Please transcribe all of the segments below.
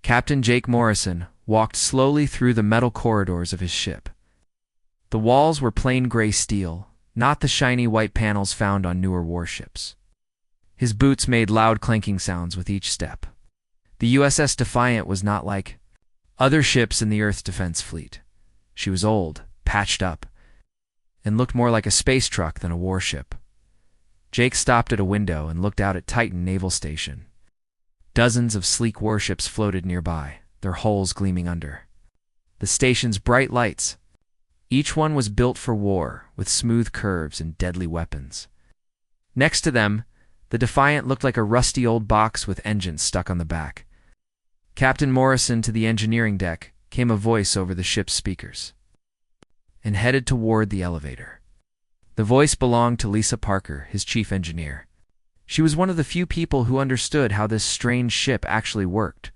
Captain Jake Morrison walked slowly through the metal corridors of his ship. The walls were plain gray steel, not the shiny white panels found on newer warships. His boots made loud clanking sounds with each step. The USS Defiant was not like other ships in the Earth's defense fleet. She was old, patched up, and looked more like a space truck than a warship. Jake stopped at a window and looked out at Titan Naval Station. Dozens of sleek warships floated nearby, their hulls gleaming under the station's bright lights. Each one was built for war, with smooth curves and deadly weapons. Next to them, the Defiant looked like a rusty old box with engines stuck on the back. Captain Morrison to the engineering deck came a voice over the ship's speakers, and headed toward the elevator. The voice belonged to Lisa Parker, his chief engineer. She was one of the few people who understood how this strange ship actually worked.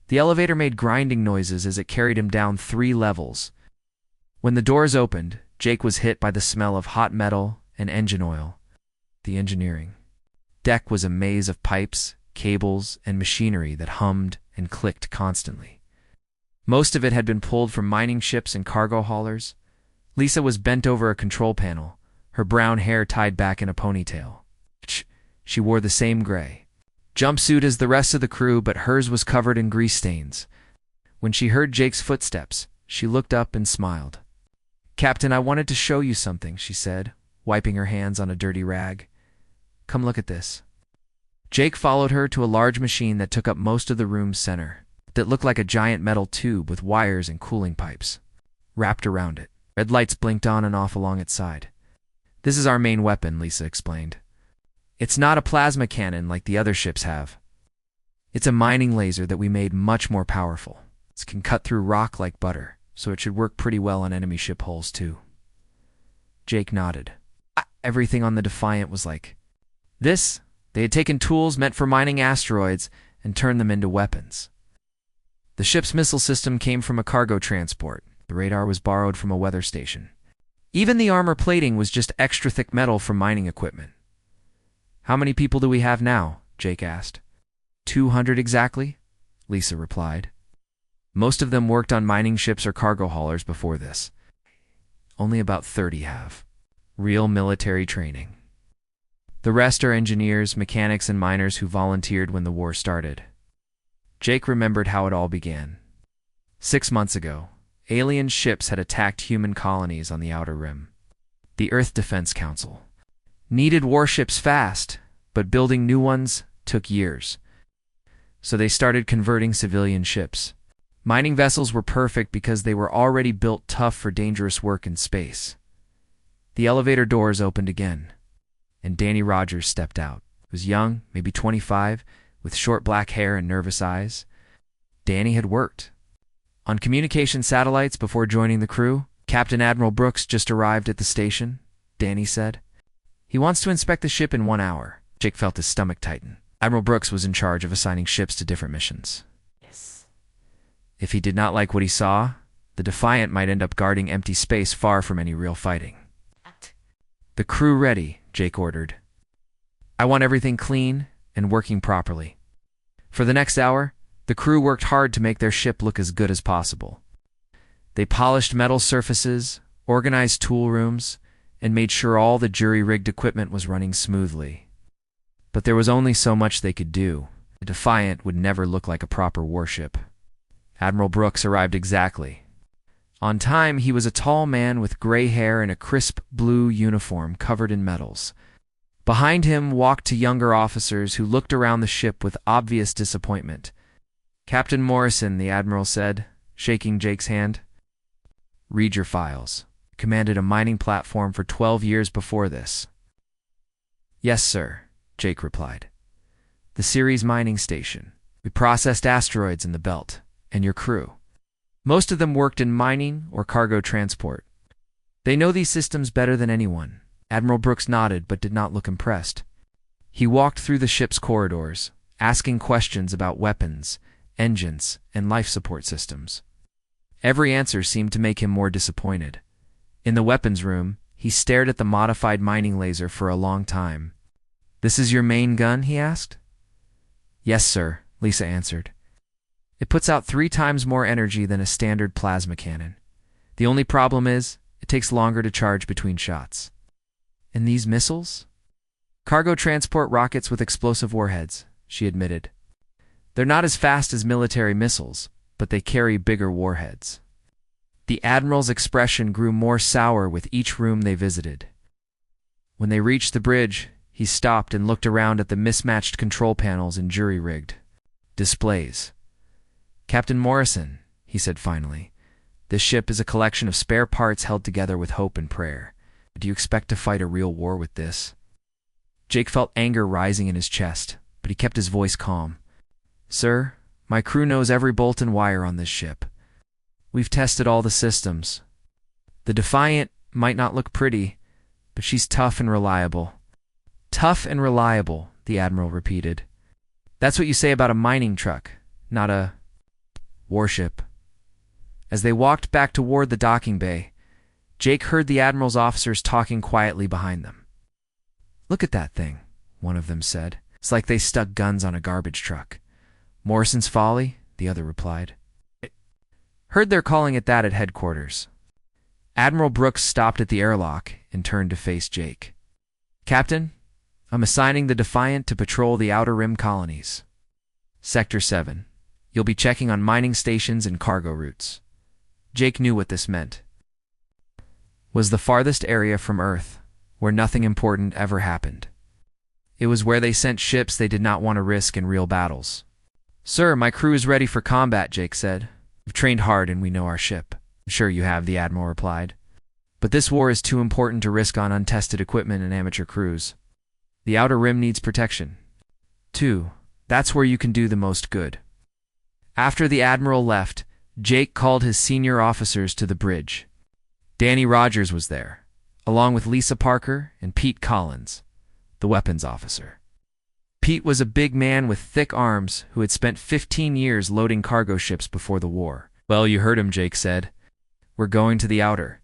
The elevator made grinding noises as it carried him down 3 levels. When the doors opened, Jake was hit by the smell of hot metal and engine oil. The engineering deck was a maze of pipes, cables, and machinery that hummed and clicked constantly. Most of it had been pulled from mining ships and cargo haulers. Lisa was bent over a control panel, her brown hair tied back in a ponytail. She wore the same gray jumpsuit as the rest of the crew, but hers was covered in grease stains. When she heard Jake's footsteps, she looked up and smiled. "Captain, I wanted to show you something," she said, wiping her hands on a dirty rag. "Come look at this." Jake followed her to a large machine that took up most of the room's center, that looked like a giant metal tube with wires and cooling pipes wrapped around it. Red lights blinked on and off along its side. "This is our main weapon," Lisa explained. "It's not a plasma cannon like the other ships have. It's a mining laser that we made much more powerful. It can cut through rock like butter, so it should work pretty well on enemy ship hulls too." Jake nodded. Everything on the Defiant was like this. They had taken tools meant for mining asteroids and turned them into weapons. The ship's missile system came from a cargo transport. The radar was borrowed from a weather station. Even the armor plating was just extra thick metal from mining equipment. "How many people do we have now?" Jake asked. 200 exactly," Lisa replied. "Most of them worked on mining ships or cargo haulers before this. Only about 30 have real military training. The rest are engineers, mechanics, and miners who volunteered when the war started." Jake remembered how it all began. 6 months ago, alien ships had attacked human colonies on the Outer Rim. The Earth Defense Council needed warships fast, but building new ones took years. So they started converting civilian ships. Mining vessels were perfect because they were already built tough for dangerous work in space. The elevator doors opened again, and Danny Rogers stepped out. He was young, maybe 25, with short black hair and nervous eyes. Danny had worked on communication satellites before joining the crew. "Captain Admiral Brooks just arrived at the station," Danny said. "He wants to inspect the ship in 1 hour." Jake felt his stomach tighten. Admiral Brooks was in charge of assigning ships to different missions. Yes. If he did not like what he saw, the Defiant might end up guarding empty space far from any real fighting. "The crew ready," Jake ordered. "I want everything clean and working properly." For the next hour, the crew worked hard to make their ship look as good as possible. They polished metal surfaces, organized tool rooms, and made sure all the jury-rigged equipment was running smoothly. But there was only so much they could do. The Defiant would never look like a proper warship. Admiral Brooks arrived exactly on time. He was a tall man with gray hair and a crisp blue uniform covered in medals. Behind him walked 2 younger officers who looked around the ship with obvious disappointment. "Captain Morrison," the Admiral said, shaking Jake's hand. "Read your files." Commanded a mining platform for 12 years before this. "Yes, sir," Jake replied. "The Ceres mining station. We processed asteroids in the belt, and your crew. Most of them worked in mining or cargo transport. They know these systems better than anyone." Admiral Brooks nodded but did not look impressed. He walked through the ship's corridors, asking questions about weapons, engines, and life support systems. Every answer seemed to make him more disappointed. In the weapons room, he stared at the modified mining laser for a long time. "This is your main gun?" he asked. "Yes, sir," Lisa answered. It puts out 3 times more energy than a standard plasma cannon. The only problem is, it takes longer to charge between shots. And these missiles? Cargo transport rockets with explosive warheads, she admitted. They're not as fast as military missiles, but they carry bigger warheads. The Admiral's expression grew more sour with each room they visited. When they reached the bridge, he stopped and looked around at the mismatched control panels and jury-rigged displays. "Captain Morrison," he said finally, "this ship is a collection of spare parts held together with hope and prayer. Do you expect to fight a real war with this?" Jake felt anger rising in his chest, but he kept his voice calm. "Sir, my crew knows every bolt and wire on this ship. We've tested all the systems. The Defiant might not look pretty, but she's tough and reliable." "Tough and reliable," the Admiral repeated. "That's what you say about a mining truck, not a warship." As they walked back toward the docking bay, Jake heard the Admiral's officers talking quietly behind them. "Look at that thing," one of them said. "It's like they stuck guns on a garbage truck." "Morrison's Folly," the other replied. "Heard they're calling it that at headquarters." Admiral Brooks stopped at the airlock and turned to face Jake. "Captain, I'm assigning the Defiant to patrol the Outer Rim colonies. Sector 7. You'll be checking on mining stations and cargo routes." Jake knew what this meant. Was the farthest area from Earth, where nothing important ever happened. It was where they sent ships they did not want to risk in real battles. "Sir, my crew is ready for combat," Jake said. "We've trained hard and we know our ship." "Sure you have," the Admiral replied. "But this war is too important to risk on untested equipment and amateur crews. The Outer Rim needs protection. 2. That's where you can do the most good." After the Admiral left, Jake called his senior officers to the bridge. Danny Rogers was there, along with Lisa Parker and Pete Collins, the weapons officer. Pete was a big man with thick arms who had spent 15 years loading cargo ships before the war. "Well, you heard him," Jake said. "We're going to the Outer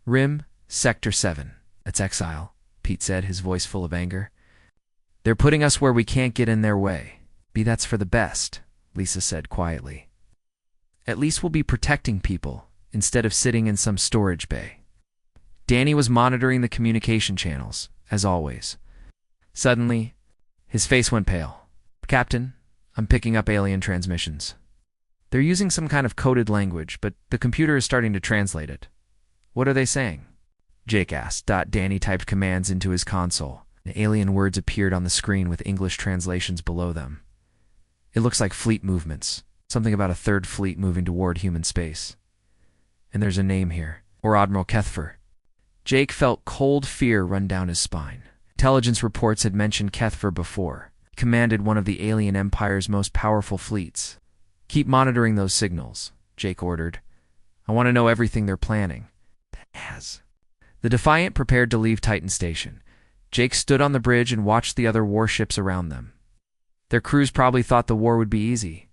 Rim, Sector 7. That's Exile," Pete said, his voice full of anger. "They're putting us where we can't get in their way. Be that's for the best," Lisa said quietly. "At least we'll be protecting people, instead of sitting in some storage bay." Danny was monitoring the communication channels, as always. Suddenly, his face went pale. "Captain, I'm picking up alien transmissions. They're using some kind of coded language, but the computer is starting to translate it." "What are they saying?" Jake asked. Danny typed commands into his console, and alien words appeared on the screen with English translations below them. "It looks like fleet movements, something about a third fleet moving toward human space. And there's a name here, or Admiral Kethfer." Jake felt cold fear run down his spine. Intelligence reports had mentioned Kethfer before. He commanded one of the alien empire's most powerful fleets. "Keep monitoring those signals," Jake ordered. "I want to know everything they're planning." The Defiant prepared to leave Titan Station. Jake stood on the bridge and watched the other warships around them. Their crews probably thought the war would be easy.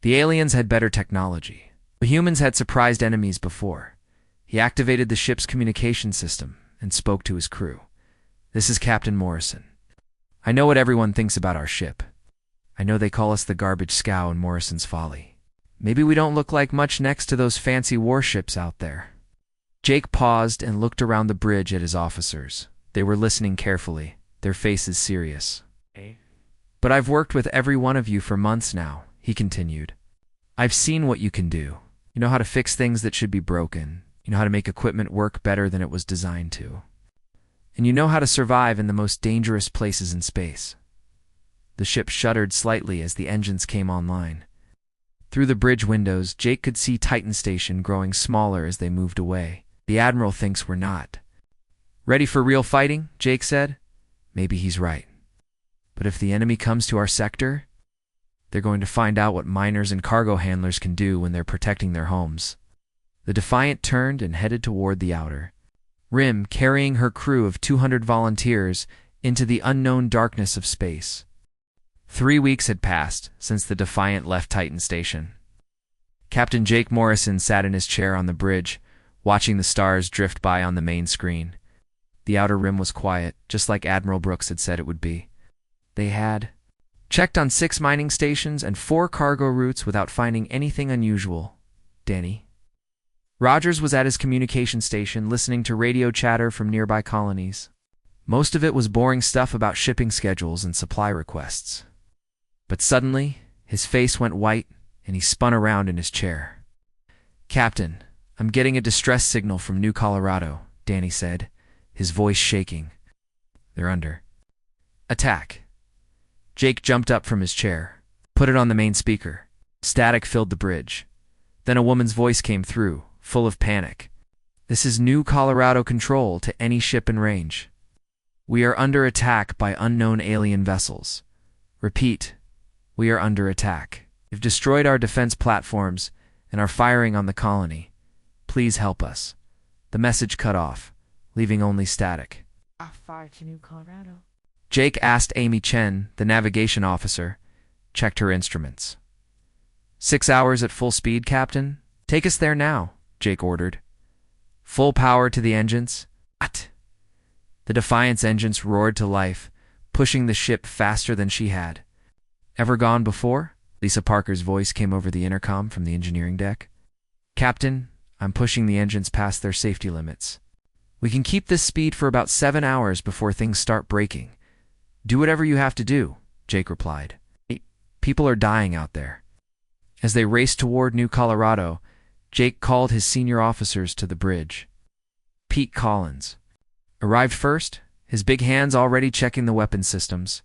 The aliens had better technology. The humans had surprised enemies before. He activated the ship's communication system and spoke to his crew. "This is Captain Morrison. I know what everyone thinks about our ship. I know they call us the garbage scow and Morrison's Folly. Maybe we don't look like much next to those fancy warships out there." Jake paused and looked around the bridge at his officers. They were listening carefully, their faces serious. "But I've worked with every one of you for months now," he continued. "I've seen what you can do. You know how to fix things that should be broken. You know how to make equipment work better than it was designed to. And you know how to survive in the most dangerous places in space." The ship shuddered slightly as the engines came online. Through the bridge windows, Jake could see Titan Station growing smaller as they moved away. "The Admiral thinks we're not ready for real fighting," Jake said. "Maybe he's right. But if the enemy comes to our sector, they're going to find out what miners and cargo handlers can do when they're protecting their homes." The Defiant turned and headed toward the Outer Rim, carrying her crew of 200 volunteers into the unknown darkness of space. 3 weeks had passed since the Defiant left Titan Station. Captain Jake Morrison sat in his chair on the bridge, watching the stars drift by on the main screen. The Outer Rim was quiet, just like Admiral Brooks had said it would be. They had Checked on 6 mining stations and 4 cargo routes without finding anything unusual, Danny. Rogers was at his communication station listening to radio chatter from nearby colonies. Most of it was boring stuff about shipping schedules and supply requests. But suddenly, his face went white and he spun around in his chair. "Captain, I'm getting a distress signal from New Colorado," Danny said, his voice shaking. "They're under attack." Jake jumped up from his chair, put it on the main speaker. Static filled the bridge. Then a woman's voice came through, full of panic. "This is New Colorado Control to any ship in range. We are under attack by unknown alien vessels. Repeat, we are under attack. They've destroyed our defense platforms and are firing on the colony. Please help us." The message cut off, leaving only static. "How far to New Colorado?" Jake asked Amy Chen, the navigation officer, checked her instruments. 6 hours at full speed, Captain. Take us there now, Jake ordered. Full power to the engines. What? The Defiant's engines roared to life, pushing the ship faster than she had. Ever gone before? Lisa Parker's voice came over the intercom from the engineering deck. "Captain, I'm pushing the engines past their safety limits. We can keep this speed for about 7 hours before things start breaking. Do whatever you have to do," Jake replied. "People are dying out there." As they raced toward New Colorado, Jake called his senior officers to the bridge. Pete Collins arrived first, his big hands already checking the weapon systems.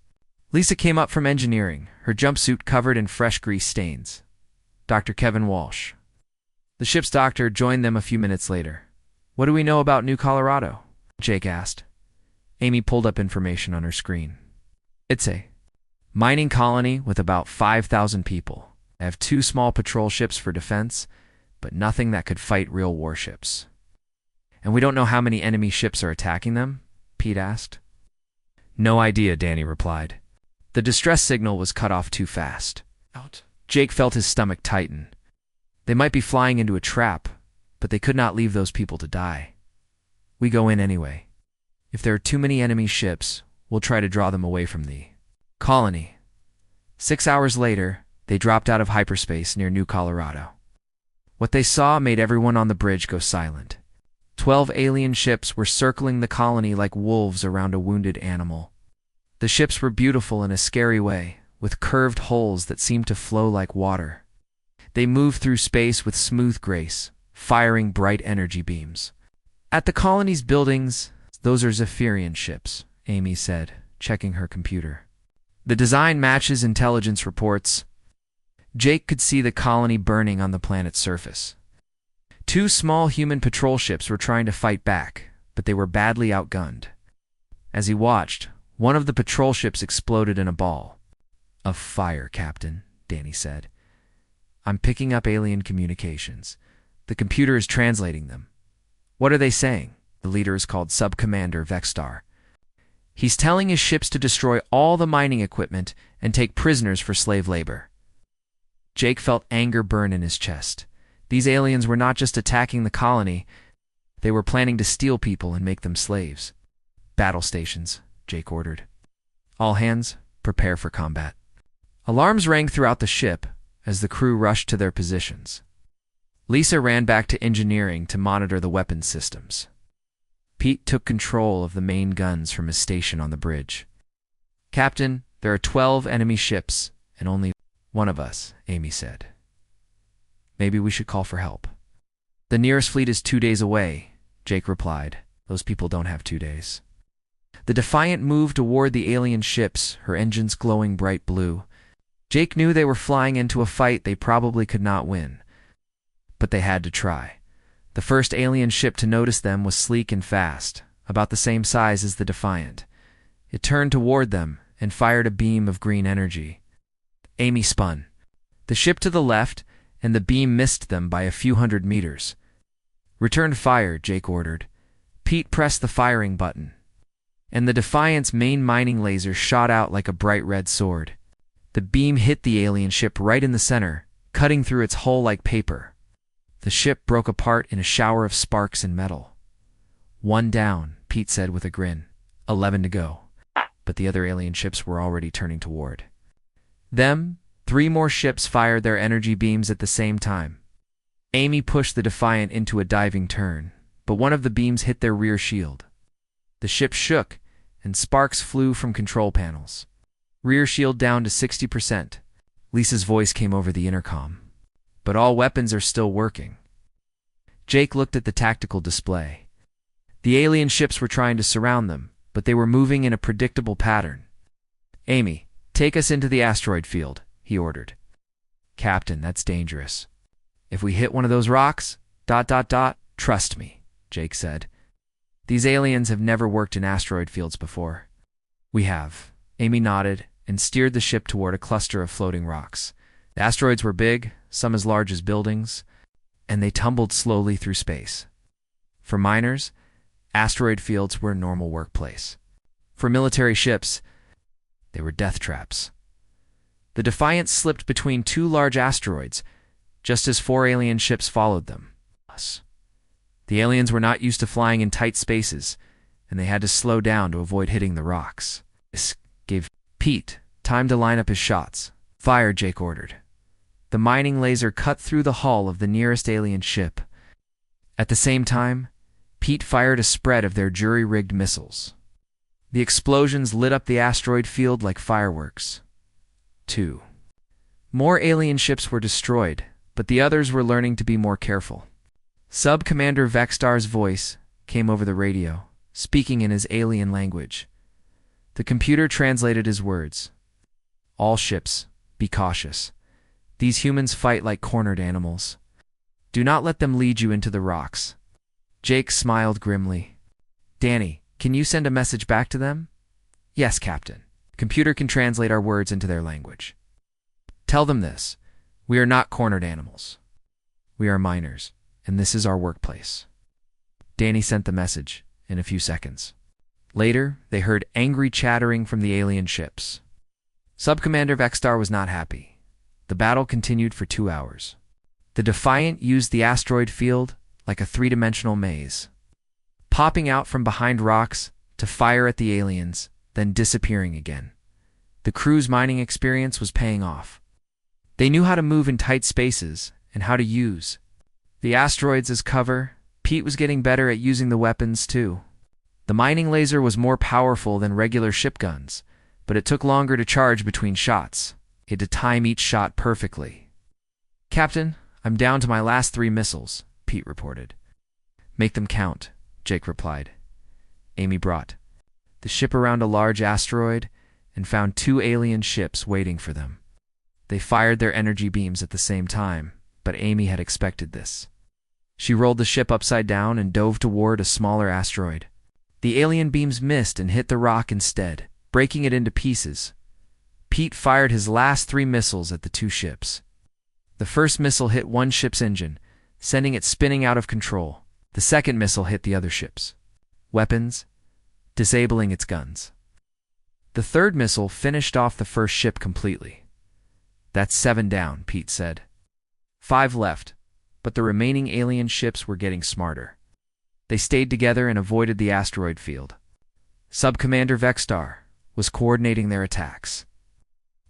Lisa came up from engineering, her jumpsuit covered in fresh grease stains. Dr. Kevin Walsh. The ship's doctor joined them a few minutes later. "What do we know about New Colorado?" Jake asked. Amy pulled up information on her screen. "It's a mining colony with about 5,000 people. They have 2 small patrol ships for defense, but nothing that could fight real warships." "And we don't know how many enemy ships are attacking them?" Pete asked. "No idea," Danny replied. The distress signal was cut off too fast. Out. Jake felt his stomach tighten. They might be flying into a trap, but they could not leave those people to die. "We go in anyway. If there are too many enemy ships, we'll try to draw them away from the colony." 6 hours later, they dropped out of hyperspace near New Colorado. What they saw made everyone on the bridge go silent. 12 alien ships were circling the colony like wolves around a wounded animal. The ships were beautiful in a scary way, with curved hulls that seemed to flow like water. They moved through space with smooth grace, firing bright energy beams. "At the colony's buildings, those are Zephyrian ships," Amy said, checking her computer. "The design matches intelligence reports." Jake could see the colony burning on the planet's surface. 2 small human patrol ships were trying to fight back, but they were badly outgunned. As he watched, one of the patrol ships exploded in a ball of fire, Captain, Danny said. "I'm picking up alien communications. The computer is translating them." "What are they saying?" The leader is called Sub-Commander Vexstar. "He's telling his ships to destroy all the mining equipment and take prisoners for slave labor." Jake felt anger burn in his chest. These aliens were not just attacking the colony, they were planning to steal people and make them slaves. "Battle stations," Jake ordered. "All hands, prepare for combat." Alarms rang throughout the ship as the crew rushed to their positions. Lisa ran back to engineering to monitor the weapons systems. Pete took control of the main guns from his station on the bridge. "Captain, there are 12 enemy ships and only one of us," Amy said. "Maybe we should call for help." "The nearest fleet is 2 days away," Jake replied. "Those people don't have 2 days." The Defiant moved toward the alien ships, her engines glowing bright blue. Jake knew they were flying into a fight they probably could not win, but they had to try. The first alien ship to notice them was sleek and fast, about the same size as the Defiant. It turned toward them and fired a beam of green energy. Amy spun. The ship to the left, and the beam missed them by a few hundred meters. "Return fire," Jake ordered. Pete pressed the firing button, and the Defiant's main mining laser shot out like a bright red sword. The beam hit the alien ship right in the center, cutting through its hull like paper. The ship broke apart in a shower of sparks and metal. "One down," Pete said with a grin. 11 to go. But the other alien ships were already turning toward. Three more ships fired their energy beams at the same time. Amy pushed the Defiant into a diving turn, but one of the beams hit their rear shield. The ship shook, and sparks flew from control panels. Rear shield down to 60%. Lisa's voice came over the intercom. But all weapons are still working. Jake looked at the tactical display. The alien ships were trying to surround them, but they were moving in a predictable pattern. Amy, take us into the asteroid field, he ordered. Captain, that's dangerous. If we hit one of those rocks, ... Trust me, Jake said. These aliens have never worked in asteroid fields before. We have. Amy nodded and steered the ship toward a cluster of floating rocks. The asteroids were big, some as large as buildings, and they tumbled slowly through space. For miners, asteroid fields were a normal workplace. For military ships, they were death traps. The Defiant slipped between two large asteroids, just as four alien ships followed them. The aliens were not used to flying in tight spaces, and they had to slow down to avoid hitting the rocks. This gave Pete time to line up his shots. Fire, Jake ordered. The mining laser cut through the hull of the nearest alien ship. At the same time, Pete fired a spread of their jury-rigged missiles. The explosions lit up the asteroid field like fireworks. 2. More alien ships were destroyed, but the others were learning to be more careful. Sub-Commander Vextar's voice came over the radio, speaking in his alien language. The computer translated his words. All ships, be cautious. These humans fight like cornered animals. Do not let them lead you into the rocks. Jake smiled grimly. Danny, can you send a message back to them? Yes, Captain. Computer can translate our words into their language. Tell them this. We are not cornered animals. We are miners, and this is our workplace. Danny sent the message in a few seconds. Later, they heard angry chattering from the alien ships. Sub-Commander Vextar was not happy. The battle continued for 2 hours. The Defiant used the asteroid field like a three-dimensional maze, popping out from behind rocks to fire at the aliens, then disappearing again. The crew's mining experience was paying off. They knew how to move in tight spaces and how to use the asteroids as cover. Pete was getting better at using the weapons, too. The mining laser was more powerful than regular ship guns, but it took longer to charge between shots. He had to time each shot perfectly. Captain, I'm down to my last 3 missiles, Pete reported. Make them count, Jake replied. Amy brought the ship around a large asteroid and found 2 alien ships waiting for them. They fired their energy beams at the same time, but Amy had expected this. She rolled the ship upside down and dove toward a smaller asteroid. The alien beams missed and hit the rock instead, breaking it into pieces. Pete fired his last 3 missiles at the 2 ships. The first missile hit one ship's engine, sending it spinning out of control. The second missile hit the other ship's weapons, disabling its guns. The third missile finished off the first ship completely. That's 7 down, Pete said. 5 left, but the remaining alien ships were getting smarter. They stayed together and avoided the asteroid field. Sub-Commander Vextar was coordinating their attacks.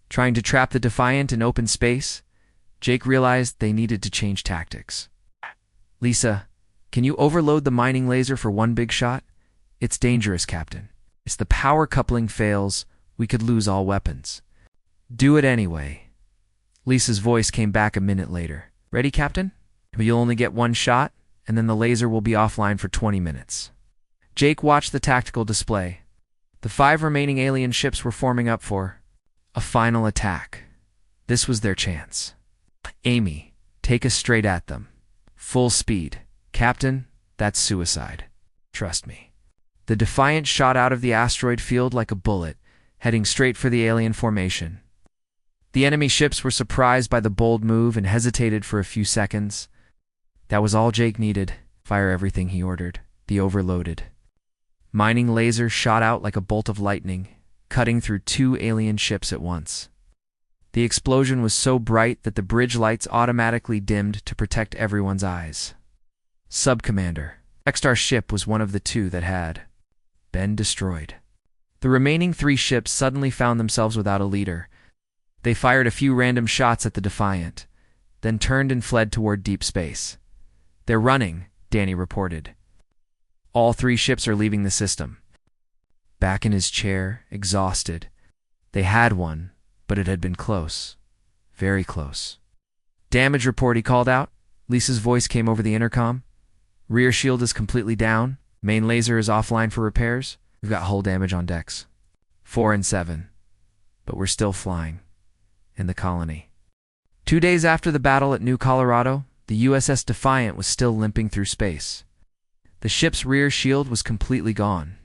Trying to trap the Defiant in open space, Jake realized they needed to change tactics. Lisa, can you overload the mining laser for one big shot? It's dangerous, Captain. If the power coupling fails, we could lose all weapons. Do it anyway. Lisa's voice came back a minute later. Ready, Captain? But you'll only get 1 shot, and then the laser will be offline for 20 minutes. Jake watched the tactical display. The 5 remaining alien ships were forming up for a final attack. This was their chance. Amy, take us straight at them. Full speed. Captain, that's suicide. Trust me. The Defiant shot out of the asteroid field like a bullet, heading straight for the alien formation. The enemy ships were surprised by the bold move and hesitated for a few seconds. That was all Jake needed. Fire everything, he ordered. The overloaded mining laser shot out like a bolt of lightning, cutting through 2 alien ships at once. The explosion was so bright that the bridge lights automatically dimmed to protect everyone's eyes. Sub-Commander Vextar's ship was one of the 2 that had been destroyed. The remaining 3 ships suddenly found themselves without a leader. They fired a few random shots at the Defiant, then turned and fled toward deep space. "They're running," Danny reported. "All 3 ships are leaving the system." Back in his chair, exhausted. They had one, but it had been close. Very close. "Damage report," he called out. Lisa's voice came over the intercom. "Rear shield is completely down. Main laser is offline for repairs. We've got hull damage on decks. 4 and 7. But we're still flying. In the colony." 2 days after the battle at New Colorado, the USS Defiant was still limping through space. The ship's rear shield was completely gone,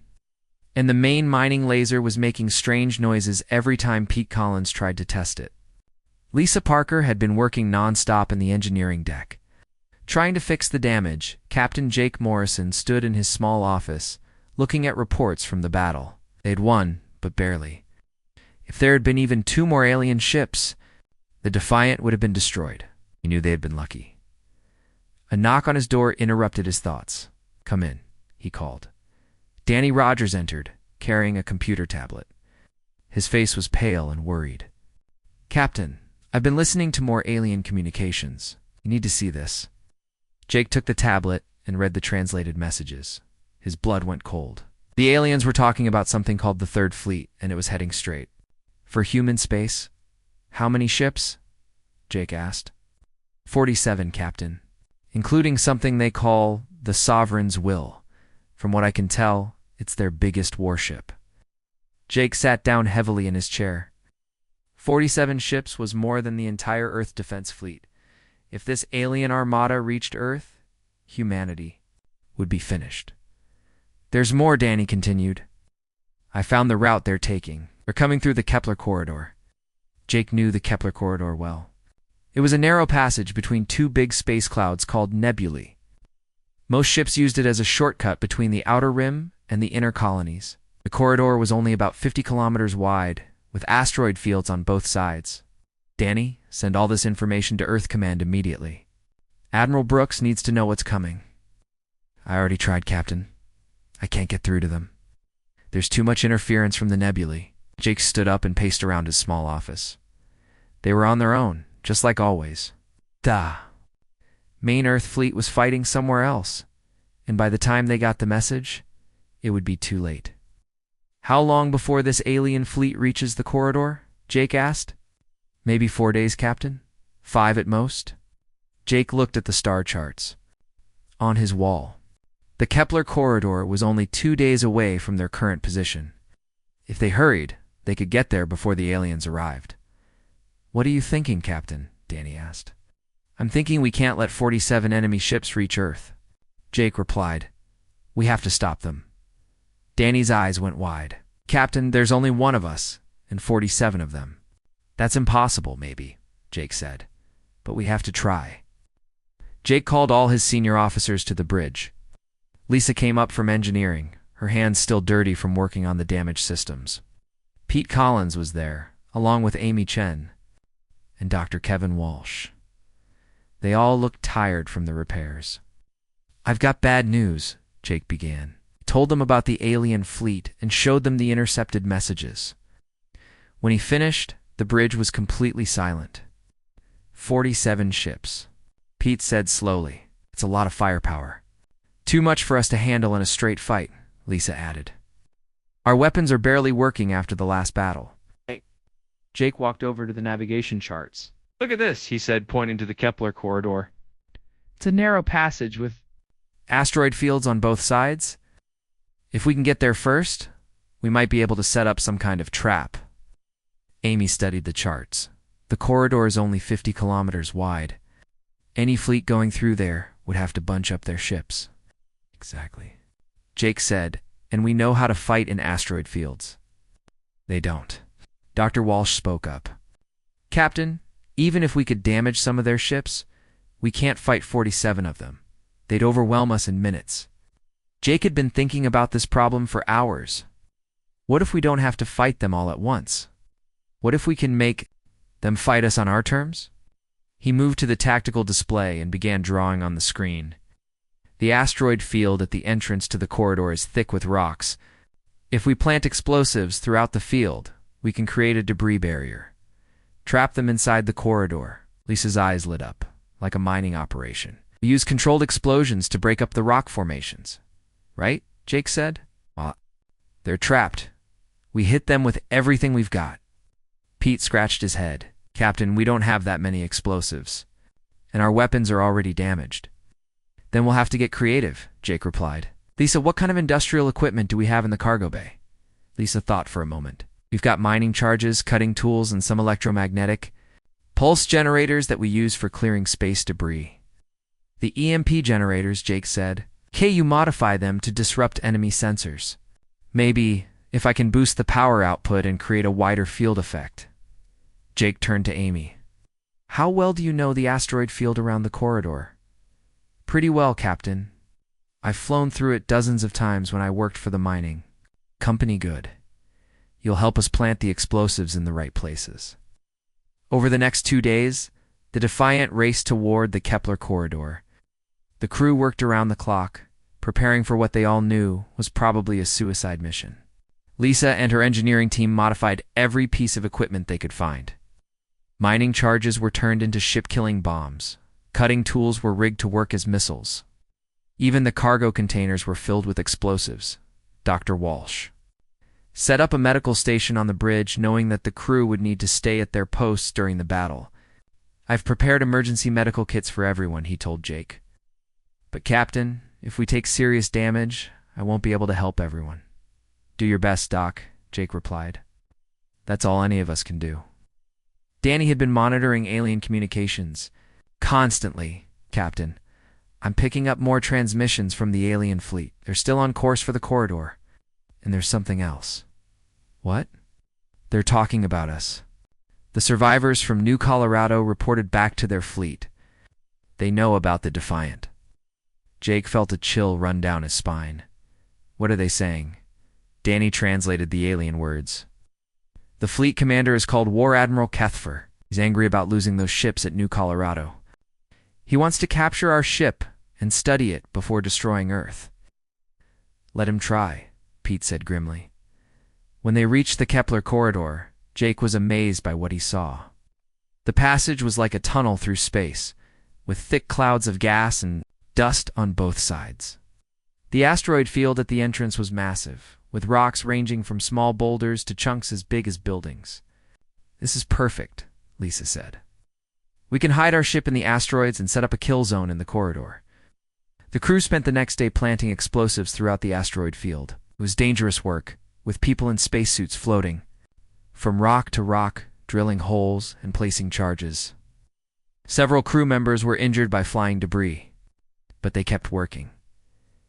and the main mining laser was making strange noises every time Pete Collins tried to test it. Lisa Parker had been working non-stop in the engineering deck. Trying to fix the damage, Captain Jake Morrison stood in his small office, looking at reports from the battle. They'd won, but barely. If there had been even 2 more alien ships, the Defiant would have been destroyed. He knew they had been lucky. A knock on his door interrupted his thoughts. "Come in," he called. Danny Rogers entered, carrying a computer tablet. His face was pale and worried. "Captain, I've been listening to more alien communications. You need to see this." Jake took the tablet and read the translated messages. His blood went cold. The aliens were talking about something called the Third Fleet, and it was heading straight for human space. "How many ships?" Jake asked. 47, Captain, including something they call the Sovereign's Will. From what I can tell, it's their biggest warship. Jake sat down heavily in his chair. 47 ships was more than the entire Earth defense fleet. If this alien armada reached Earth, humanity would be finished. "There's more," Danny continued. "I found the route they're taking. They're coming through the Kepler corridor." Jake knew the Kepler corridor well. It was a narrow passage between 2 big space clouds called nebulae. Most ships used it as a shortcut between the outer rim and the inner colonies. The corridor was only about 50 kilometers wide, with asteroid fields on both sides. "Danny, send all this information to Earth Command immediately. Admiral Brooks needs to know what's coming." "I already tried, Captain. I can't get through to them. There's too much interference from the nebulae." Jake stood up and paced around his small office. They were on their own, just like always. Main Earth fleet was fighting somewhere else, and by the time they got the message, it would be too late. "How long before this alien fleet reaches the corridor?" Jake asked. "Maybe 4 days, Captain. 5 at most." Jake looked at the star charts on his wall. The Kepler corridor was only 2 days away from their current position. If they hurried, they could get there before the aliens arrived. "What are you thinking, Captain?" Danny asked. "I'm thinking we can't let 47 enemy ships reach Earth." Jake replied, "We have to stop them." Danny's eyes went wide. "Captain, there's only 1 of us, and 47 of them." "That's impossible, maybe," Jake said. "But we have to try." Jake called all his senior officers to the bridge. Lisa came up from engineering, her hands still dirty from working on the damaged systems. Pete Collins was there, along with Amy Chen and Dr. Kevin Walsh. They all looked tired from the repairs. "I've got bad news," Jake began. He told them about the alien fleet and showed them the intercepted messages. When he finished, the bridge was completely silent. 47 ships. Pete said slowly, "It's a lot of firepower. Too much for us to handle in a straight fight," Lisa added. "Our weapons are barely working after the last battle." Jake walked over to the navigation charts. "Look at this," he said, pointing to the Kepler corridor. "It's a narrow passage with asteroid fields on both sides. If we can get there first, we might be able to set up some kind of trap." Amy studied the charts. The corridor is only 50 kilometers wide. Any fleet going through there would have to bunch up their ships. "Exactly," Jake said, "and we know how to fight in asteroid fields." "They don't." Dr. Walsh spoke up. "Captain, even if we could damage some of their ships, we can't fight 47 of them. They'd overwhelm us in minutes." Jake had been thinking about this problem for hours. What if we don't have to fight them all at once? What if we can make them fight us on our terms? He moved to the tactical display and began drawing on the screen. The asteroid field at the entrance to the corridor is thick with rocks. If we plant explosives throughout the field, we can create a debris barrier. Trap them inside the corridor. Lisa's eyes lit up, like a mining operation. We use controlled explosions to break up the rock formations. Right? Jake said. Well, they're trapped. We hit them with everything we've got. Pete scratched his head. Captain, we don't have that many explosives, and our weapons are already damaged. Then we'll have to get creative, Jake replied. Lisa, what kind of industrial equipment do we have in the cargo bay? Lisa thought for a moment. We've got mining charges, cutting tools, and some electromagnetic pulse generators that we use for clearing space debris. The EMP generators, Jake said. You modify them to disrupt enemy sensors. Maybe if I can boost the power output and create a wider field effect. Jake turned to Amy. How well do you know the asteroid field around the corridor? Pretty well, Captain. I've flown through it dozens of times when I worked for the mining company. Good. You'll help us plant the explosives in the right places. Over the next 2 days, the Defiant raced toward the Kepler corridor. The crew worked around the clock, preparing for what they all knew was probably a suicide mission. Lisa and her engineering team modified every piece of equipment they could find. Mining charges were turned into ship-killing bombs. Cutting tools were rigged to work as missiles. Even the cargo containers were filled with explosives. Dr. Walsh set up a medical station on the bridge, knowing that the crew would need to stay at their posts during the battle. I've prepared emergency medical kits for everyone, he told Jake. But Captain, if we take serious damage, I won't be able to help everyone. Do your best, Doc, Jake replied. That's all any of us can do. Danny had been monitoring alien communications. Constantly, Captain. I'm picking up more transmissions from the alien fleet. They're still on course for the corridor. And there's something else. What? They're talking about us. The survivors from New Colorado reported back to their fleet. They know about the Defiant. Jake felt a chill run down his spine. What are they saying? Danny translated the alien words. The fleet commander is called War Admiral Kethfer. He's angry about losing those ships at New Colorado. He wants to capture our ship and study it before destroying Earth. Let him try, Pete said grimly. When they reached the Kepler corridor, Jake was amazed by what he saw. The passage was like a tunnel through space, with thick clouds of gas and dust on both sides. The asteroid field at the entrance was massive, with rocks ranging from small boulders to chunks as big as buildings. This is perfect, Lisa said. We can hide our ship in the asteroids and set up a kill zone in the corridor. The crew spent the next day planting explosives throughout the asteroid field. It was dangerous work, with people in spacesuits floating from rock to rock, drilling holes and placing charges. Several crew members were injured by flying debris, but they kept working.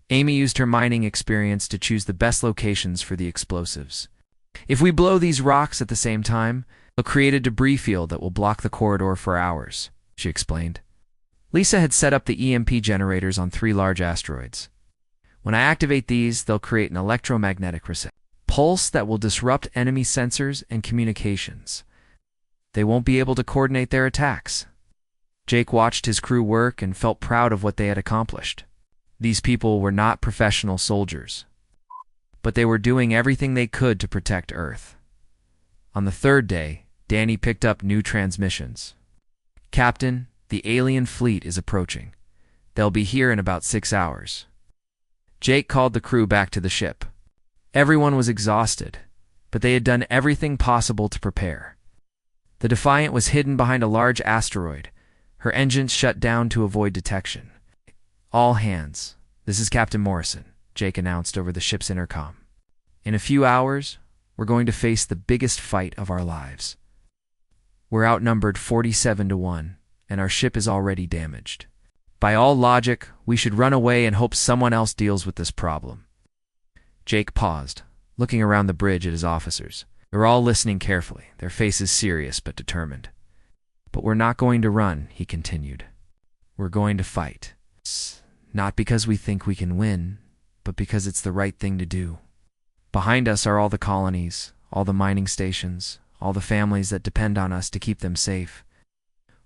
Amy used her mining experience to choose the best locations for the explosives. If we blow these rocks at the same time, they'll create a debris field that will block the corridor for hours, she explained. Lisa had set up the EMP generators on 3 large asteroids. When I activate these, they'll create an electromagnetic pulse that will disrupt enemy sensors and communications. They won't be able to coordinate their attacks. Jake watched his crew work and felt proud of what they had accomplished. These people were not professional soldiers, but they were doing everything they could to protect Earth. On the 3rd day, Danny picked up new transmissions. Captain, the alien fleet is approaching. They'll be here in about 6 hours. Jake called the crew back to the ship. Everyone was exhausted, but they had done everything possible to prepare. The Defiant was hidden behind a large asteroid, her engines shut down to avoid detection. All hands, this is Captain Morrison, Jake announced over the ship's intercom. In a few hours, we're going to face the biggest fight of our lives. We're outnumbered 47-1, and our ship is already damaged. By all logic, we should run away and hope someone else deals with this problem. Jake paused, looking around the bridge at his officers. They were all listening carefully, their faces serious but determined. But we're not going to run, he continued. We're going to fight. Not because we think we can win, but because it's the right thing to do. Behind us are all the colonies, all the mining stations, all the families that depend on us to keep them safe.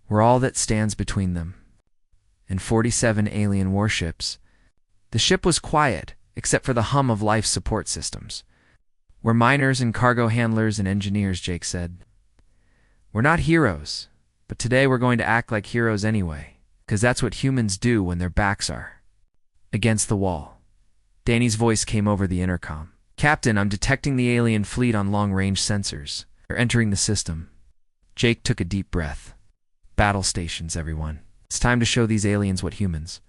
We're all that stands between them. And 47 alien warships. The ship was quiet, except for the hum of life support systems. We're miners and cargo handlers and engineers, Jake said. We're not heroes, but today we're going to act like heroes anyway, because that's what humans do when their backs are against the wall. Danny's voice came over the intercom. Captain, I'm detecting the alien fleet on long-range sensors. They're entering the system. Jake took a deep breath. Battle stations, everyone. It's time to show these aliens what humans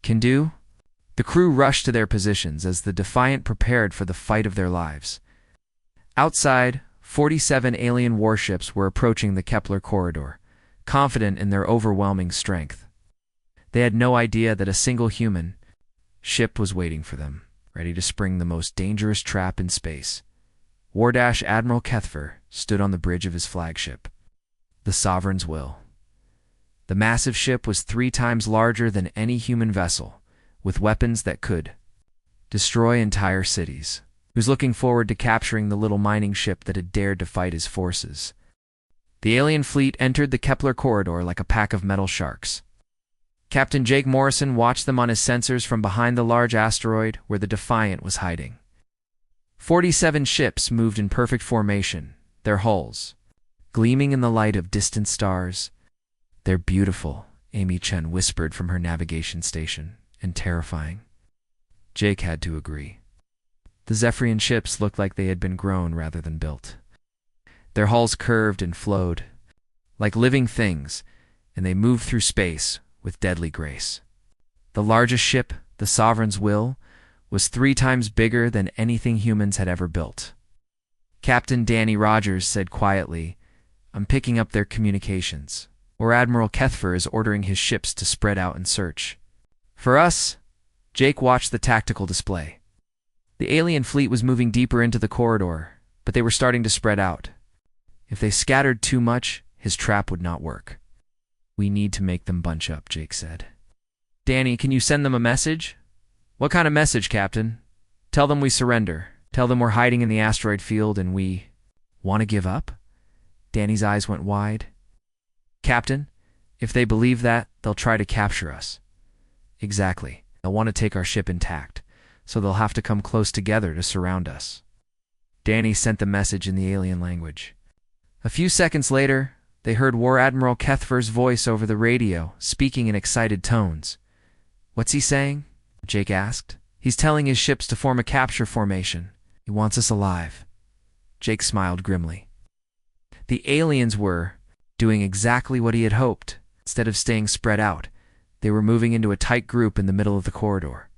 can do. The crew rushed to their positions as the Defiant prepared for the fight of their lives. Outside, 47 alien warships were approaching the Kepler corridor, confident in their overwhelming strength. They had no idea that a single human ship was waiting for them, ready to spring the most dangerous trap in space. Admiral Kethfer stood on the bridge of his flagship, the Sovereign's Will. The massive ship was 3 times larger than any human vessel, with weapons that could destroy entire cities. He was looking forward to capturing the little mining ship that had dared to fight his forces. The alien fleet entered the Kepler corridor like a pack of metal sharks. Captain Jake Morrison watched them on his sensors from behind the large asteroid where the Defiant was hiding. 47 ships moved in perfect formation, their hulls gleaming in the light of distant stars. They're beautiful, Amy Chen whispered from her navigation station, and terrifying. Jake had to agree. The Zephyrian ships looked like they had been grown rather than built. Their hulls curved and flowed like living things, and they moved through space with deadly grace. The largest ship, the Sovereign's Will, was 3 times bigger than anything humans had ever built. Captain Danny Rogers said quietly, I'm picking up their communications, or Admiral Kethfer is ordering his ships to spread out and search. For us, Jake watched the tactical display. The alien fleet was moving deeper into the corridor, but they were starting to spread out. If they scattered too much, his trap would not work. We need to make them bunch up, Jake said. Danny, can you send them a message? What kind of message, Captain? Tell them we surrender. Tell them we're hiding in the asteroid field and we want to give up? Danny's eyes went wide. Captain, if they believe that, they'll try to capture us. Exactly. They'll want to take our ship intact, so they'll have to come close together to surround us. Danny sent the message in the alien language. A few seconds later, they heard War Admiral Kethfer's voice over the radio, speaking in excited tones. What's he saying? Jake asked. He's telling his ships to form a capture formation. He wants us alive. Jake smiled grimly. The aliens were doing exactly what he had hoped. Instead of staying spread out, they were moving into a tight group in the middle of the corridor.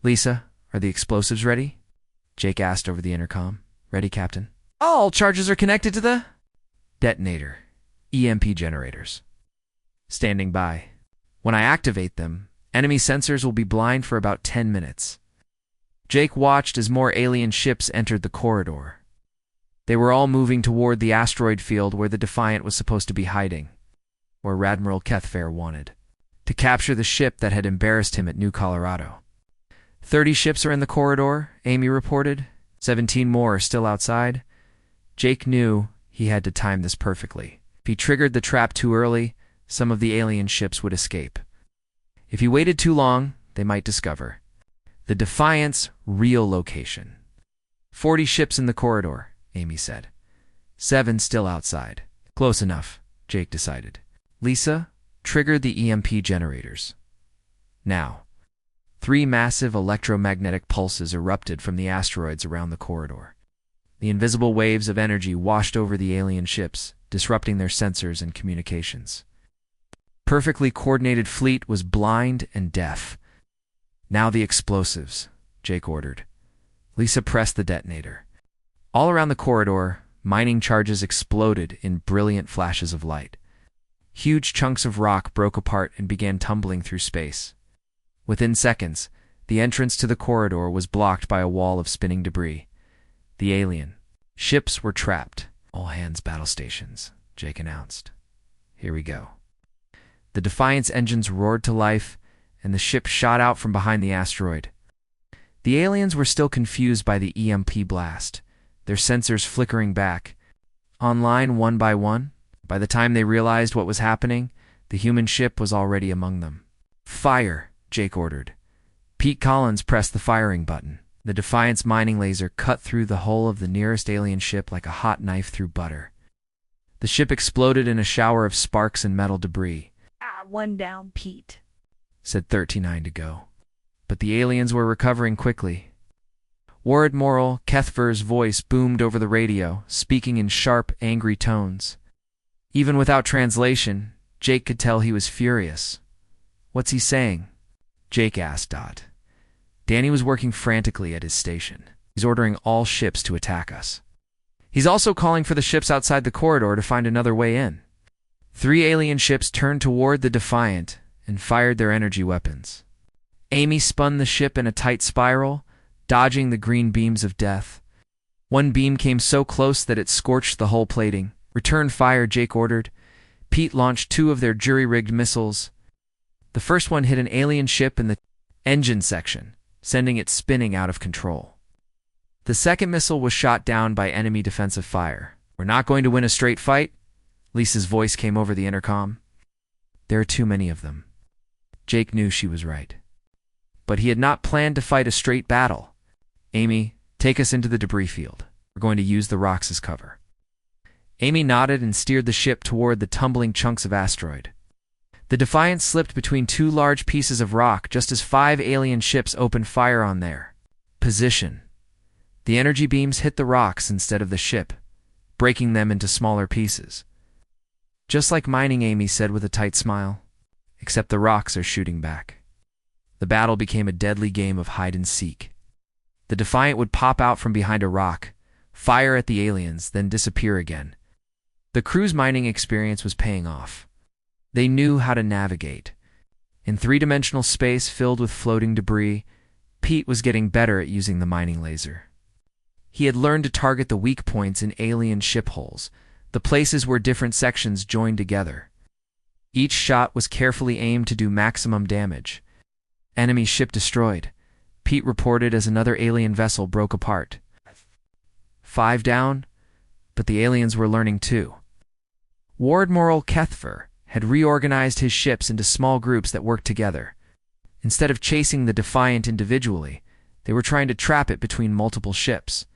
Lisa, are the explosives ready? Jake asked over the intercom. Ready, Captain. All charges are connected to the detonator. EMP generators. Standing by. When I activate them, enemy sensors will be blind for about 10 minutes. Jake watched as more alien ships entered the corridor. They were all moving toward the asteroid field where the Defiant was supposed to be hiding, or Admiral Kethfer wanted, to capture the ship that had embarrassed him at New Colorado. 30 ships are in the corridor, Amy reported. 17 more are still outside. Jake knew he had to time this perfectly. If he triggered the trap too early, some of the alien ships would escape. If he waited too long, they might discover the Defiant's real location. 40 ships in the corridor, Amy said. 7 still outside. Close enough, Jake decided. Lisa, trigger the EMP generators. Now. 3 massive electromagnetic pulses erupted from the asteroids around the corridor. The invisible waves of energy washed over the alien ships, disrupting their sensors and communications. Perfectly coordinated fleet was blind and deaf. Now the explosives, Jake ordered. Lisa pressed the detonator. All around the corridor, mining charges exploded in brilliant flashes of light. Huge chunks of rock broke apart and began tumbling through space. Within seconds, the entrance to the corridor was blocked by a wall of spinning debris. The alien ships were trapped. All hands battle stations, Jake announced. Here we go. The Defiant's engines roared to life, and the ship shot out from behind the asteroid. The aliens were still confused by the EMP blast, their sensors flickering back. Online one by one, by the time they realized what was happening, the human ship was already among them. Fire, Jake ordered. Pete Collins pressed the firing button. The Defiant's mining laser cut through the hull of the nearest alien ship like a hot knife through butter. The ship exploded in a shower of sparks and metal debris. One down, Pete, said 39 to go. But the aliens were recovering quickly. War Admiral Kethver's voice boomed over the radio, speaking in sharp, angry tones. Even without translation, Jake could tell he was furious. What's he saying? Jake asked Dot. Danny was working frantically at his station. He's ordering all ships to attack us. He's also calling for the ships outside the corridor to find another way in. 3 alien ships turned toward the Defiant and fired their energy weapons. Amy spun the ship in a tight spiral, dodging the green beams of death. One beam came so close that it scorched the hull plating. Return fire, Jake ordered. Pete launched 2 of their jury-rigged missiles. The first one hit an alien ship in the engine section, sending it spinning out of control. The second missile was shot down by enemy defensive fire. We're not going to win a straight fight? Lisa's voice came over the intercom. There are too many of them. Jake knew she was right. But he had not planned to fight a straight battle. Amy, take us into the debris field. We're going to use the rocks as cover. Amy nodded and steered the ship toward the tumbling chunks of asteroid. The Defiant slipped between 2 large pieces of rock just as 5 alien ships opened fire on their position. The energy beams hit the rocks instead of the ship, breaking them into smaller pieces. Just like mining, Amy said with a tight smile, except the rocks are shooting back. The battle became a deadly game of hide-and-seek. The Defiant would pop out from behind a rock, fire at the aliens, then disappear again. The crew's mining experience was paying off. They knew how to navigate. In 3-dimensional space filled with floating debris, Pete was getting better at using the mining laser. He had learned to target the weak points in alien ship hulls, the places where different sections joined together. Each shot was carefully aimed to do maximum damage. Enemy ship destroyed, Pete reported as another alien vessel broke apart. 5 down, but the aliens were learning too. War Admiral Kethver had reorganized his ships into small groups that worked together. Instead of chasing the Defiant individually, they were trying to trap it between multiple ships.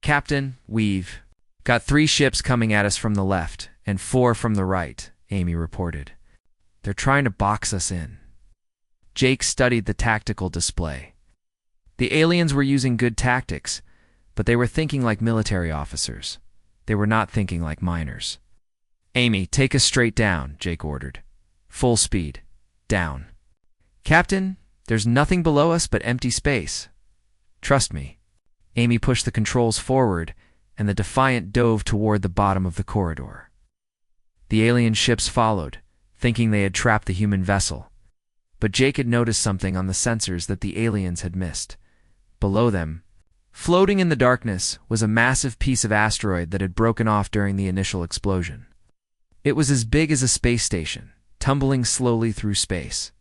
Captain, we've got 3 ships coming at us from the left and 4 from the right, Amy reported. They're trying to box us in. Jake studied the tactical display. The aliens were using good tactics, but they were thinking like military officers. They were not thinking like miners. Amy, take us straight down, Jake ordered. Full speed. Down. Captain, there's nothing below us but empty space. Trust me. Amy pushed the controls forward, and the Defiant dove toward the bottom of the corridor. The alien ships followed, thinking they had trapped the human vessel. But Jake had noticed something on the sensors that the aliens had missed. Below them, floating in the darkness, was a massive piece of asteroid that had broken off during the initial explosion. It was as big as a space station, tumbling slowly through space.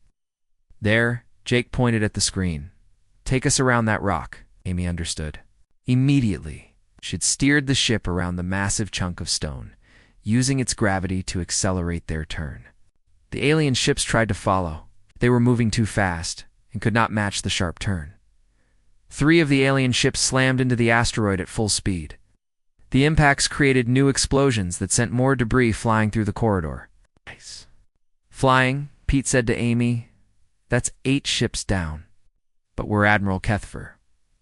There, Jake pointed at the screen. Take us around that rock, Amy understood. Immediately, she had steered the ship around the massive chunk of stone, using its gravity to accelerate their turn. The alien ships tried to follow. They were moving too fast and could not match the sharp turn. 3 of the alien ships slammed into the asteroid at full speed. The impacts created new explosions that sent more debris flying through the corridor. Nice. Flying, Pete said to Amy, that's 8 ships down. But where Admiral Kethver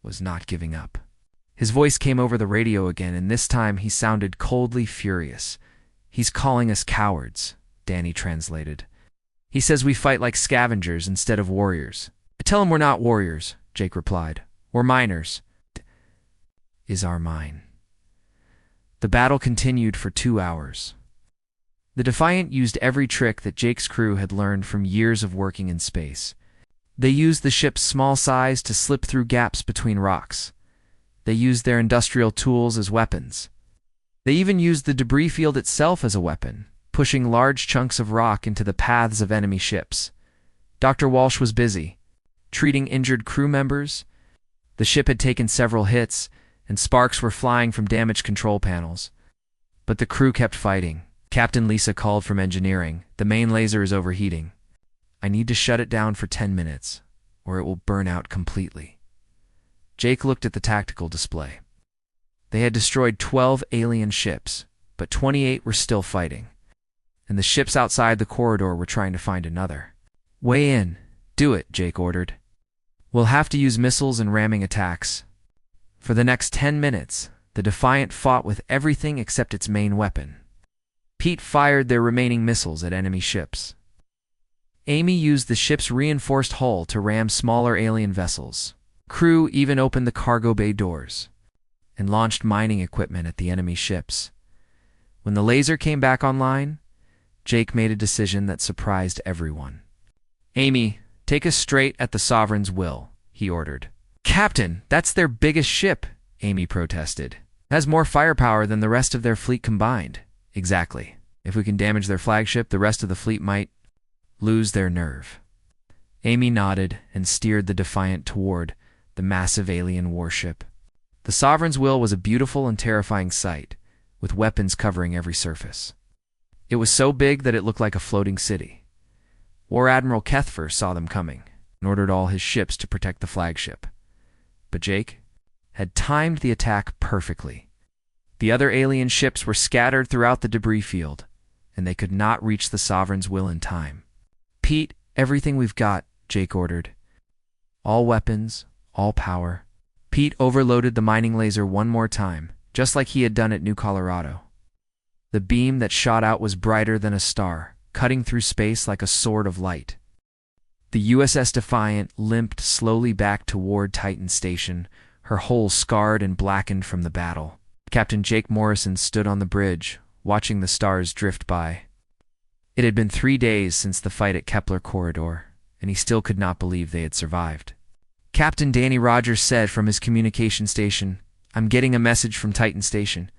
was not giving up. His voice came over the radio again, and this time he sounded coldly furious. He's calling us cowards, Danny translated. He says we fight like scavengers instead of warriors. I tell him we're not warriors, Jake replied. We're miners. Is our mine. The battle continued for 2 hours. The Defiant used every trick that Jake's crew had learned from years of working in space. They used the ship's small size to slip through gaps between rocks. They used their industrial tools as weapons. They even used the debris field itself as a weapon, pushing large chunks of rock into the paths of enemy ships. Dr. Walsh was busy, treating injured crew members. The ship had taken several hits, and sparks were flying from damaged control panels. But the crew kept fighting. Captain Lisa called from engineering. The main laser is overheating. I need to shut it down for 10 minutes, or it will burn out completely. Jake looked at the tactical display. They had destroyed 12 alien ships, but 28 were still fighting, and the ships outside the corridor were trying to find another. "Weigh in. Do it," Jake ordered. "We'll have to use missiles and ramming attacks." For the next 10 minutes, the Defiant fought with everything except its main weapon. Pete fired their remaining missiles at enemy ships. Amy used the ship's reinforced hull to ram smaller alien vessels. Crew even opened the cargo bay doors and launched mining equipment at the enemy ships. When the laser came back online, Jake made a decision that surprised everyone. "Amy, take us straight at the Sovereign's will," he ordered. "Captain, that's their biggest ship," Amy protested. "It has more firepower than the rest of their fleet combined." "Exactly. If we can damage their flagship, the rest of the fleet might lose their nerve." Amy nodded and steered the Defiant toward the massive alien warship. The Sovereign's will was a beautiful and terrifying sight, with weapons covering every surface. It was so big that it looked like a floating city. War Admiral Kethfer saw them coming and ordered all his ships to protect the flagship. But Jake had timed the attack perfectly. The other alien ships were scattered throughout the debris field, and they could not reach the Sovereign's will in time. "Pete, everything we've got," Jake ordered. "All weapons, all power." Pete overloaded the mining laser one more time, just like he had done at New Colorado. The beam that shot out was brighter than a star, cutting through space like a sword of light. The USS Defiant limped slowly back toward Titan Station, her hull scarred and blackened from the battle. Captain Jake Morrison stood on the bridge, watching the stars drift by. It had been 3 days since the fight at Kepler Corridor, and he still could not believe they had survived. Captain Danny Rogers said from his communication station, "I'm getting a message from Titan Station.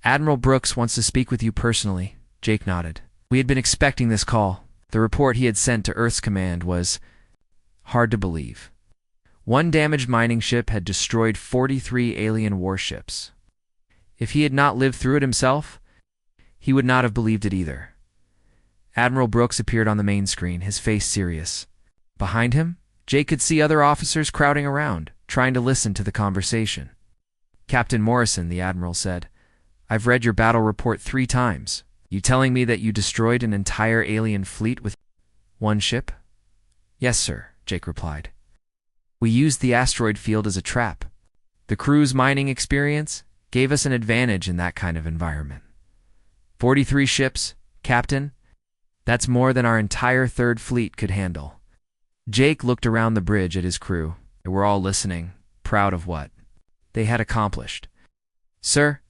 Admiral Brooks wants to speak with you personally." Jake nodded. We had been expecting this call. The report he had sent to Earth's command was hard to believe. One damaged mining ship had destroyed 43 alien warships. If he had not lived through it himself, he would not have believed it either. Admiral Brooks appeared on the main screen, his face serious. Behind him, Jake could see other officers crowding around, trying to listen to the conversation. "Captain Morrison," the Admiral said, "I've read your battle report 3 times. You telling me that you destroyed an entire alien fleet with one ship?" "Yes, sir," Jake replied. "We used the asteroid field as a trap. The crew's mining experience gave us an advantage in that kind of environment. 43 ships, Captain, that's more than our entire 3rd Fleet could handle." Jake looked around the bridge at his crew. They were all listening, proud of what they had accomplished. "Sir,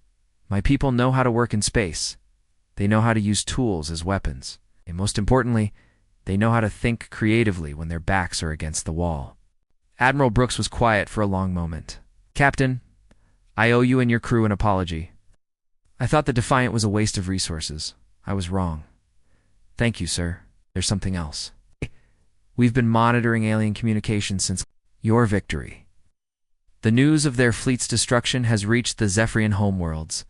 my people know how to work in space. They know how to use tools as weapons. And most importantly, they know how to think creatively when their backs are against the wall." Admiral Brooks was quiet for a long moment. "Captain, I owe you and your crew an apology. I thought the Defiant was a waste of resources. I was wrong." "Thank you, sir. There's something else. We've been monitoring alien communications since your victory. The news of their fleet's destruction has reached the Zephyrian homeworlds.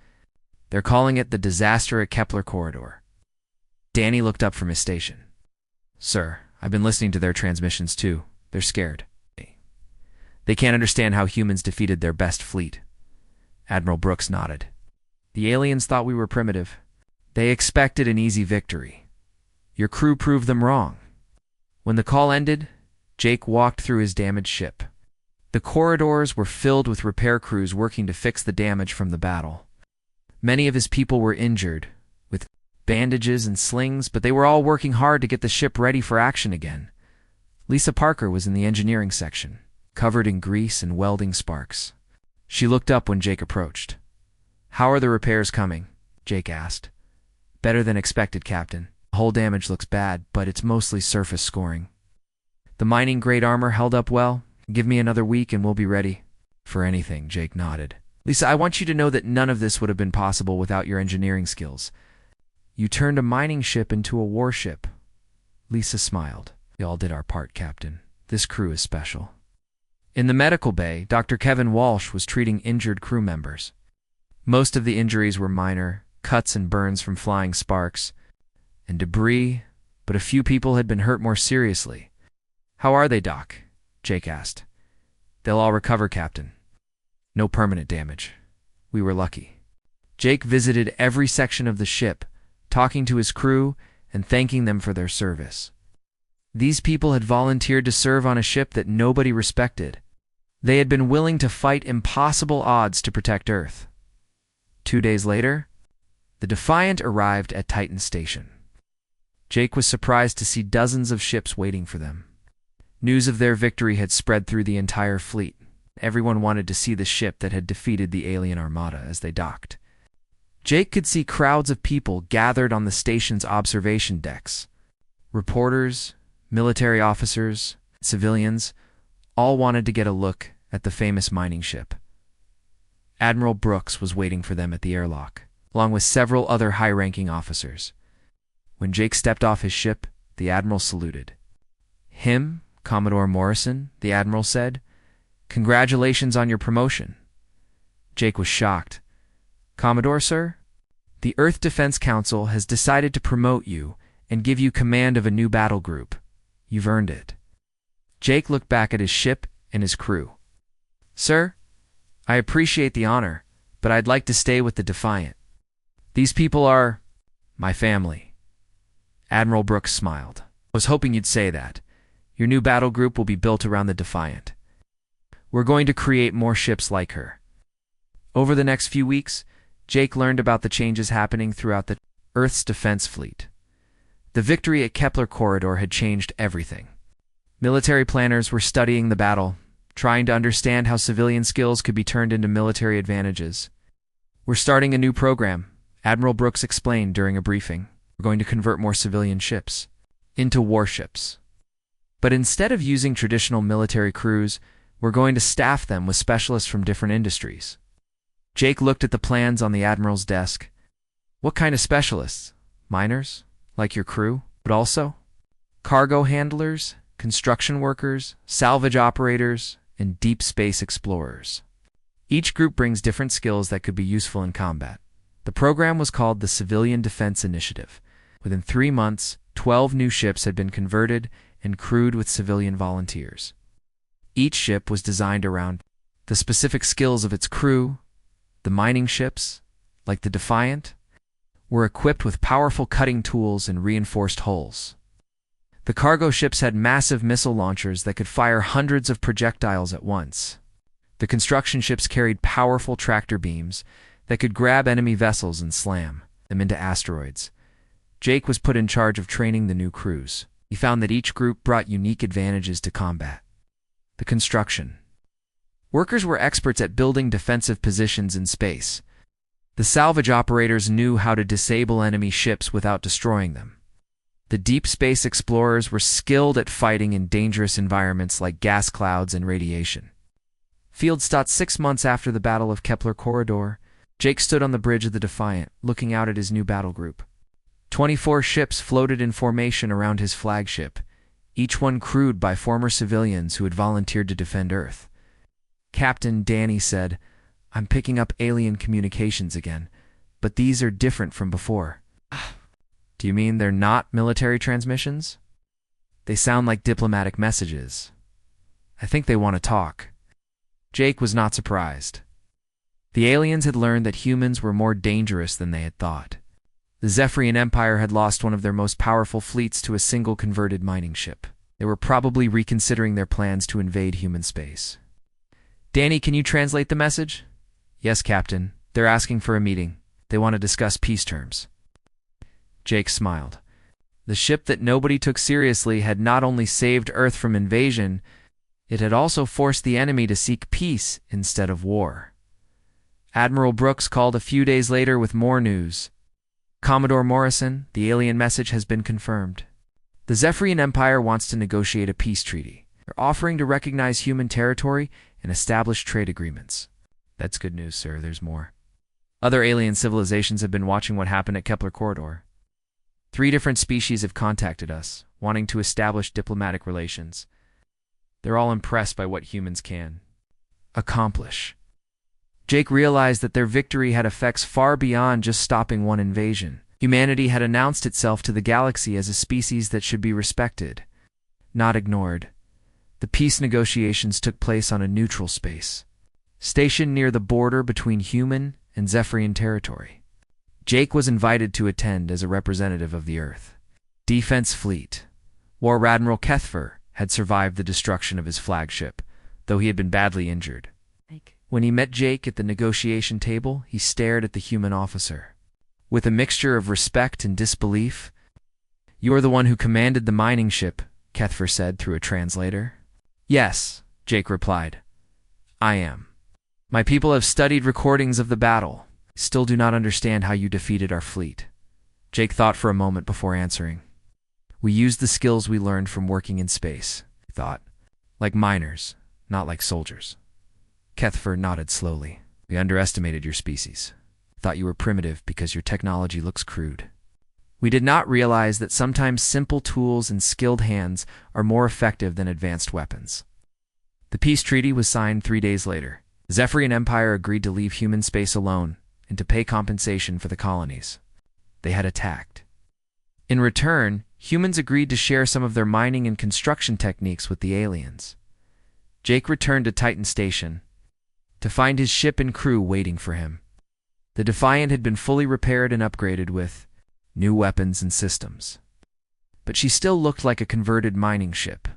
They're calling it the disaster at Kepler Corridor." Danny looked up from his station. "Sir, I've been listening to their transmissions too. They're scared. They can't understand how humans defeated their best fleet." Admiral Brooks nodded. "The aliens thought we were primitive. They expected an easy victory. Your crew proved them wrong." When the call ended, Jake walked through his damaged ship. The corridors were filled with repair crews working to fix the damage from the battle. Many of his people were injured, with bandages and slings, but they were all working hard to get the ship ready for action again. Lisa Parker was in the engineering section, covered in grease and welding sparks. She looked up when Jake approached. "How are the repairs coming?" Jake asked. "Better than expected, Captain. The hull damage looks bad, but it's mostly surface scoring. The mining-grade armor held up well. Give me another week and we'll be ready." "For anything," Jake nodded. "Lisa, I want you to know that none of this would have been possible without your engineering skills. You turned a mining ship into a warship." Lisa smiled. "We all did our part, Captain. This crew is special." In the medical bay, Dr. Kevin Walsh was treating injured crew members. Most of the injuries were minor, cuts and burns from flying sparks and debris, but a few people had been hurt more seriously. "How are they, Doc?" Jake asked. "They'll all recover, Captain. No permanent damage. We were lucky." Jake visited every section of the ship, talking to his crew and thanking them for their service. These people had volunteered to serve on a ship that nobody respected. They had been willing to fight impossible odds to protect Earth. 2 days later, the Defiant arrived at Titan Station. Jake was surprised to see dozens of ships waiting for them. News of their victory had spread through the entire fleet. Everyone wanted to see the ship that had defeated the alien armada as they docked. Jake could see crowds of people gathered on the station's observation decks. Reporters, military officers, civilians, all wanted to get a look at the famous mining ship. Admiral Brooks was waiting for them at the airlock, along with several other high-ranking officers. When Jake stepped off his ship, the admiral saluted. "Him, Commodore Morrison," the admiral said. "Congratulations on your promotion." Jake was shocked. "Commodore, sir? The Earth Defense Council has decided to promote you and give you command of a new battle group. You've earned it." Jake looked back at his ship and his crew. "Sir, I appreciate the honor, but I'd like to stay with the Defiant. These people are my family." Admiral Brooks smiled. "I was hoping you'd say that. Your new battle group will be built around the Defiant. We're going to create more ships like her." Over the next few weeks, Jake learned about the changes happening throughout the Earth's defense fleet. The victory at Kepler Corridor had changed everything. Military planners were studying the battle, trying to understand how civilian skills could be turned into military advantages. "We're starting a new program," Admiral Brooks explained during a briefing. "We're going to convert more civilian ships into warships. But instead of using traditional military crews, we're going to staff them with specialists from different industries." Jake looked at the plans on the admiral's desk. "What kind of specialists? Miners, like your crew, but also cargo handlers, construction workers, salvage operators, and deep space explorers. Each group brings different skills that could be useful in combat." The program was called the Civilian Defense Initiative. Within 3 months, 12 new ships had been converted and crewed with civilian volunteers. Each ship was designed around the specific skills of its crew. The mining ships, like the Defiant, were equipped with powerful cutting tools and reinforced hulls. The cargo ships had massive missile launchers that could fire hundreds of projectiles at once. The construction ships carried powerful tractor beams that could grab enemy vessels and slam them into asteroids. Jake was put in charge of training the new crews. He found that each group brought unique advantages to combat. The construction. Workers were experts at building defensive positions in space. The salvage operators knew how to disable enemy ships without destroying them. The deep space explorers were skilled at fighting in dangerous environments like gas clouds and radiation. Field stopped 6 months after the Battle of Kepler Corridor. Jake stood on the bridge of the Defiant, looking out at his new battle group. 24 ships floated in formation around his flagship, each one crewed by former civilians who had volunteered to defend Earth. Captain Danny said, "I'm picking up alien communications again, but these are different from before." "Do you mean they're not military transmissions?" "They sound like diplomatic messages. I think they want to talk." Jake was not surprised. The aliens had learned that humans were more dangerous than they had thought. The Zephyrian Empire had lost one of their most powerful fleets to a single converted mining ship. They were probably reconsidering their plans to invade human space. "Danny, can you translate the message?" "Yes, Captain. They're asking for a meeting. They want to discuss peace terms." Jake smiled. The ship that nobody took seriously had not only saved Earth from invasion, it had also forced the enemy to seek peace instead of war. Admiral Brooks called a few days later with more news. "Commodore Morrison, the alien message has been confirmed. The Zephyrian Empire wants to negotiate a peace treaty. They're offering to recognize human territory and establish trade agreements." "That's good news, sir. There's more. Other alien civilizations have been watching what happened at Kepler Corridor. 3 different species have contacted us, wanting to establish diplomatic relations. They're all impressed by what humans can accomplish." Jake realized that their victory had effects far beyond just stopping one invasion. Humanity had announced itself to the galaxy as a species that should be respected, not ignored. The peace negotiations took place on a neutral space, stationed near the border between human and Zephyrian territory. Jake was invited to attend as a representative of the Earth Defense Fleet. War Admiral Kethfer had survived the destruction of his flagship, though he had been badly injured. When he met Jake at the negotiation table, he stared at the human officer. With a mixture of respect and disbelief, "You are the one who commanded the mining ship," Kethfer said through a translator. "Yes," Jake replied. "I am. My people have studied recordings of the battle. Still do not understand how you defeated our fleet." Jake thought for a moment before answering. "We used the skills we learned from working in space," he thought. "Like miners, not like soldiers." Kethfer nodded slowly. "We underestimated your species. Thought you were primitive because your technology looks crude. We did not realize that sometimes simple tools and skilled hands are more effective than advanced weapons." The peace treaty was signed 3 days later. The Zephyrian Empire agreed to leave human space alone and to pay compensation for the colonies they had attacked. In return, humans agreed to share some of their mining and construction techniques with the aliens. Jake returned to Titan Station to find his ship and crew waiting for him. The Defiant had been fully repaired and upgraded with new weapons and systems. But she still looked like a converted mining ship,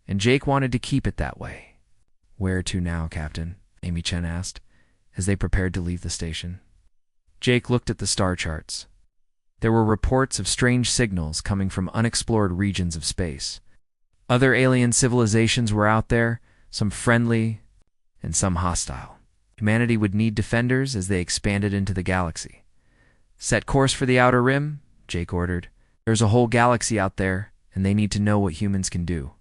and Jake wanted to keep it that way. "Where to now, Captain?" Amy Chen asked, as they prepared to leave the station. Jake looked at the star charts. There were reports of strange signals coming from unexplored regions of space. Other alien civilizations were out there, some friendly and some hostile. Humanity would need defenders as they expanded into the galaxy. "Set course for the Outer Rim," Jake ordered. "There's a whole galaxy out there, and they need to know what humans can do."